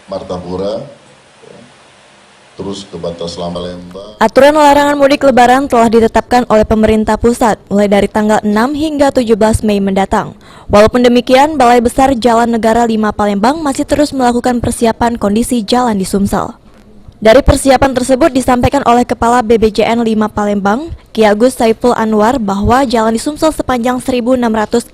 Martapura, terus ke Batas Lembang. Aturan larangan mudik lebaran telah ditetapkan oleh pemerintah pusat mulai dari tanggal 6 hingga 17 Mei mendatang. Walaupun demikian, Balai Besar Jalan Negara 5 Palembang masih terus melakukan persiapan kondisi jalan di Sumsel. Dari persiapan tersebut disampaikan oleh Kepala BBJN 5 Palembang, Ki Agus Saiful Anwar, bahwa jalan di Sumsel sepanjang 1.600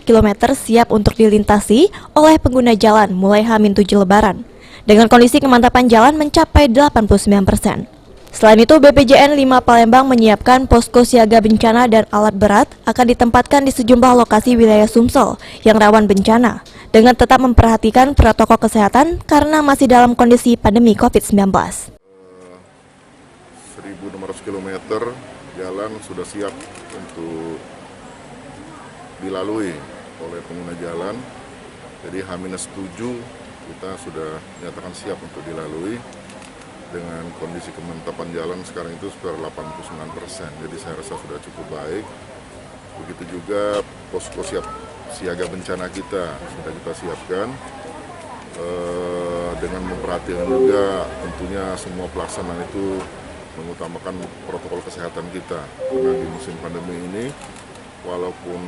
km siap untuk dilintasi oleh pengguna jalan mulai H-7 Lebaran, dengan kondisi kemantapan jalan mencapai 89%. Selain itu, BPJN 5 Palembang menyiapkan posko siaga bencana dan alat berat akan ditempatkan di sejumlah lokasi wilayah Sumsel yang rawan bencana, dengan tetap memperhatikan protokol kesehatan karena masih dalam kondisi pandemi COVID-19. 1.600 km jalan sudah siap untuk dilalui oleh pengguna jalan. Jadi H-7 kita sudah nyatakan siap untuk dilalui dengan kondisi kemantapan jalan sekarang itu sekitar 89%. Jadi saya rasa sudah cukup baik. Begitu juga posko siaga bencana kita sudah kita siapkan. Dengan memperhatikan juga tentunya semua pelaksanaan itu mengutamakan protokol kesehatan kita, karena di musim pandemi ini walaupun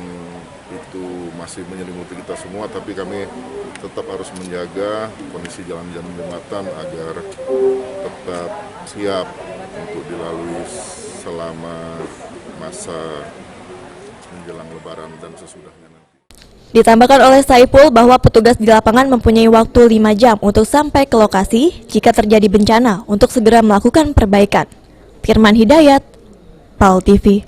itu masih menyelimuti kita semua, tapi kami tetap harus menjaga kondisi jalan-jalan jembatan agar tetap siap untuk dilalui selama masa menjelang Lebaran dan sesudahnya nanti. Ditambahkan oleh Saiful bahwa petugas di lapangan mempunyai waktu 5 jam untuk sampai ke lokasi jika terjadi bencana untuk segera melakukan perbaikan. Firman Hidayat, PAL TV.